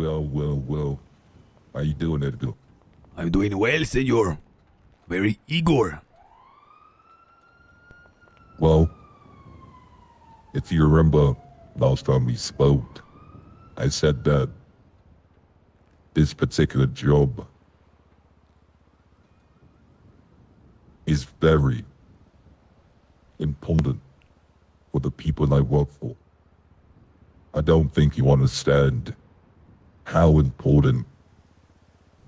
Well. How you doing, Edgar? I'm doing well, senor. Very eager. Well, if you remember last time we spoke, I said that this particular job is very important for the people I work for. I don't think you understand how important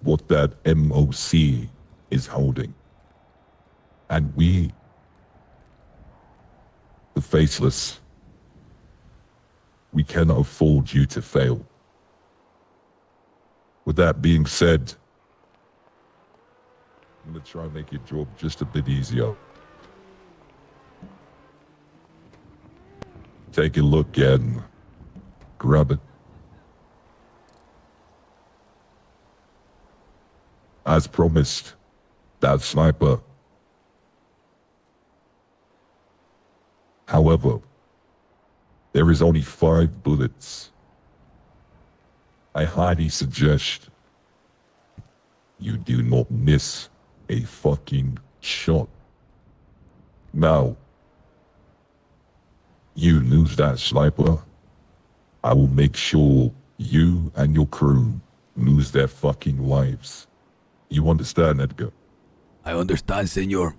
what that MOC is holding. And we, the Faceless, we cannot afford you to fail. With that being said, I'm gonna try and make your job just a bit easier. Take a look and grab it. As promised, that sniper. However, there is only 5 bullets. I highly suggest you do not miss a fucking shot. Now, you lose that sniper, I will make sure you and your crew lose their fucking lives. You understand, Edgar? I understand, senor.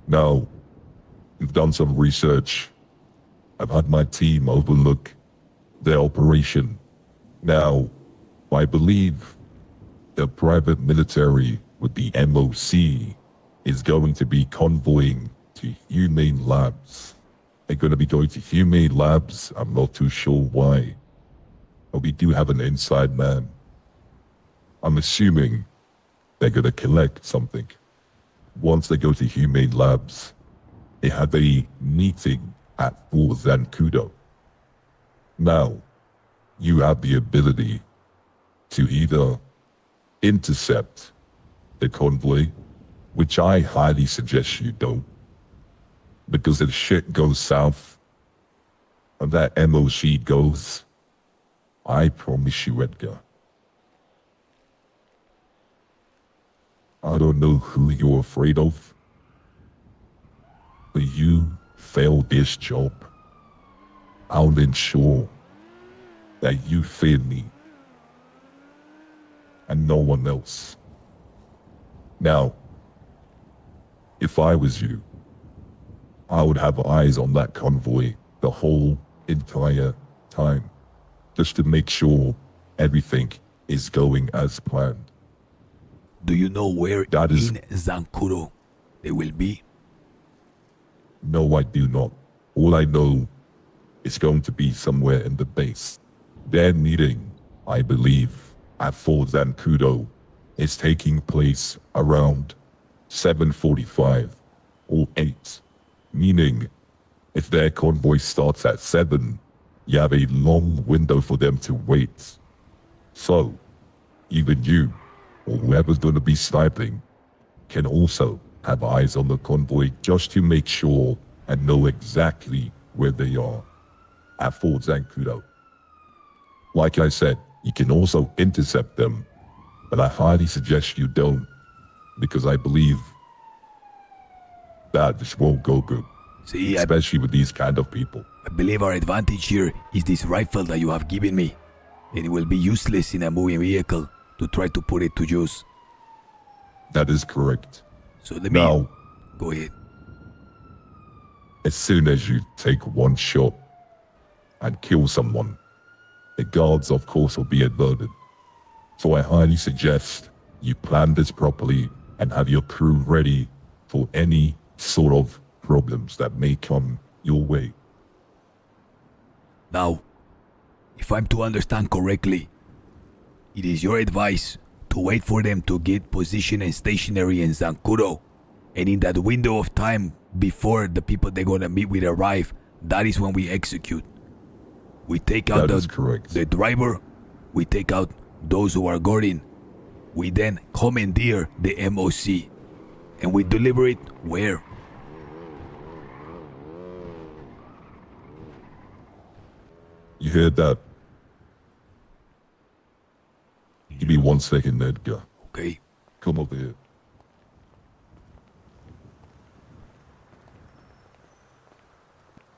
Now, we've done some research. I've had my team overlook their operation. Now, I believe the private military with the MOC is going to be convoying to humane labs. They're going to be going to humane labs. I'm not too sure why. But we do have an inside man. I'm assuming they're going to collect something. Once they go to humane labs, they have a meeting at Fort Zancudo. Now, you have the ability to either intercept the convoy, which I highly suggest you don't, because if shit goes south and that MOC goes, I promise you, Edgar, I don't know who you're afraid of, but you fail this job, I'll ensure that you fear me and no one else. Now, if I was you, I would have eyes on that convoy the whole entire time, just to make sure everything is going as planned. Do you know where That is- in Zancudo they will be? No, I do not. All I know is going to be somewhere in the base. Their meeting, I believe, at Fort Zancudo is taking place around 7:45 or 8, meaning if their convoy starts at 7, you have a long window for them to wait. So, even you, or whoever's going to be sniping, can also have eyes on the convoy just to make sure and know exactly where they are at Fort Zancudo. Like I said, you can also intercept them, but I highly suggest you don't, because I believe that this won't go good, See, especially with these kind of people. I believe our advantage here is this rifle that you have given me, and it will be useless in a moving vehicle to try to put it to use. That is correct. So let me... Now, Go ahead. as soon as you take one shot and kill someone, the guards, of course, will be alerted. So I highly suggest you plan this properly and have your crew ready for any sort of problems that may come your way. Now, if I'm to understand correctly, it is your advice to wait for them to get position and stationary in Zancudo, and in that window of time before the people they're gonna meet with arrive, that is when we execute. We take out That is correct. the driver, we take out those who are guarding, we then commandeer the MOC, and we deliver it where? You heard that? 1 second, Edgar. Okay. Come over here.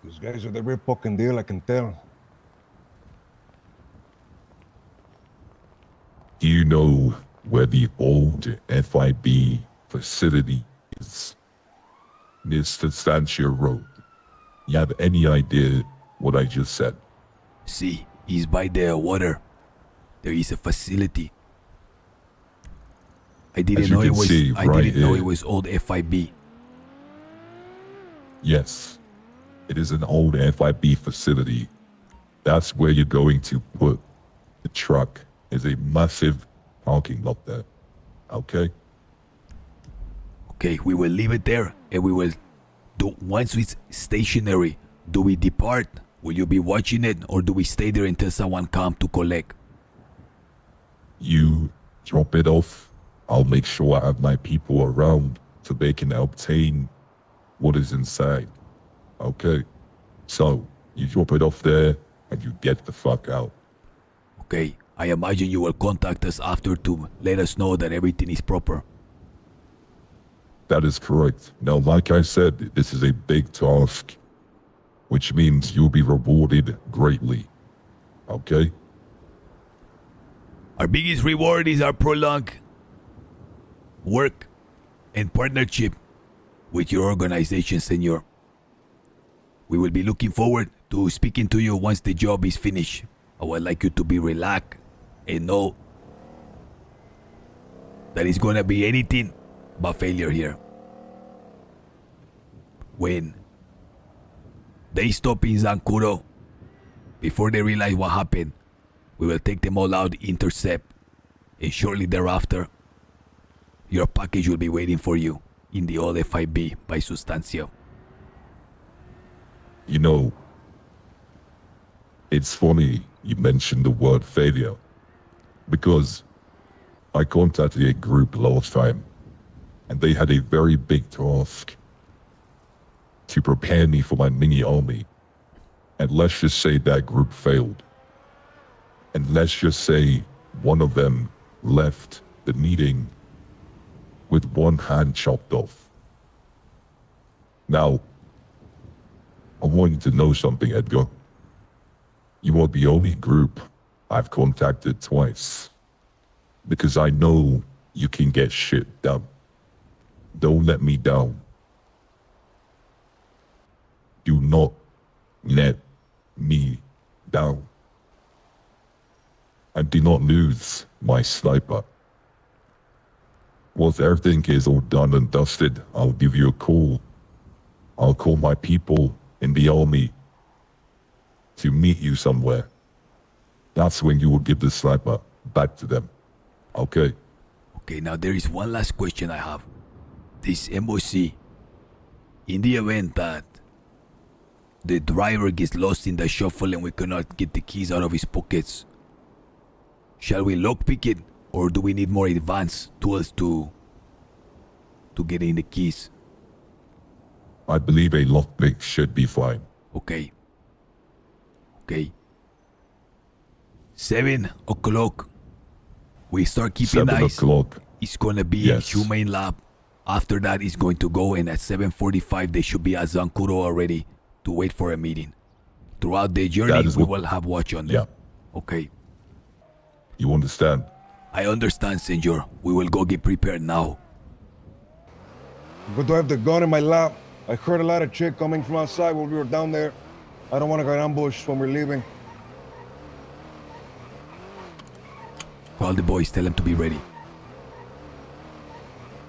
These guys are the real fucking deal, I can tell. Do you know where the old FIB facility is? Near Substantia Road. You have any idea what I just said? See, is by the water. There is a facility. I didn't As you know it can was. see I right didn't know here. it was old FIB. Yes, it is an old FIB facility. That's where you're going to put the truck. There's a massive parking lot there. Okay? Okay, we will leave it there, and we will do. Once it's stationary, do we depart? Will you be watching it, or do we stay there until someone comes to collect? You drop it off. I'll make sure I have my people around so they can obtain what is inside. Okay? So, you drop it off there and you get the fuck out. Okay, I imagine you will contact us after to let us know that everything is proper. That is correct. Now, like I said, this is a big task, which means you'll be rewarded greatly. Okay? Our biggest reward is our prolonged work and partnership with your organization, senor. We will be looking forward to speaking to you once the job is finished. I would like you to be relaxed and know that it's gonna be anything but failure here. When they stop in Zancuro, before they realize what happened, we will take them all out, intercept, and shortly thereafter, your package will be waiting for you in the old FIB by Sustancia. You know, it's funny you mentioned the word failure, because I contacted a group last time, and they had a very big task to prepare me for my mini army. And let's just say that group failed. And let's just say one of them left the meeting with one hand chopped off. Now, I want you to know something, Edgar. You are the only group I've contacted twice, because I know you can get shit done. Don't let me down. Do not let me down. And do not lose my sniper. Once everything is all done and dusted, I'll give you a call. I'll call my people in the army to meet you somewhere. That's when you will give the sniper back to them. Okay? Okay, now there is one last question I have. This MOC, in the event that the driver gets lost in the shuffle and we cannot get the keys out of his pockets, shall we lockpick it, or do we need more advanced tools to get in the keys? I believe a lockpick should be fine. Okay. Okay. 7 o'clock. We start keeping 7 eyes. o'clock. It's gonna be Yes. in Humane Lab. After that, it's going to go, and at 7:45 they should be at Zancuro already to wait for a meeting. Throughout the journey, That is we what- will have watch on them. Yeah. Okay. You understand? I understand, senor. We will go get prepared now. Good to have the gun in my lap. I heard a lot of shit coming from outside while we were down there. I don't want to get ambushed when we're leaving. Call the boys, tell them to be ready.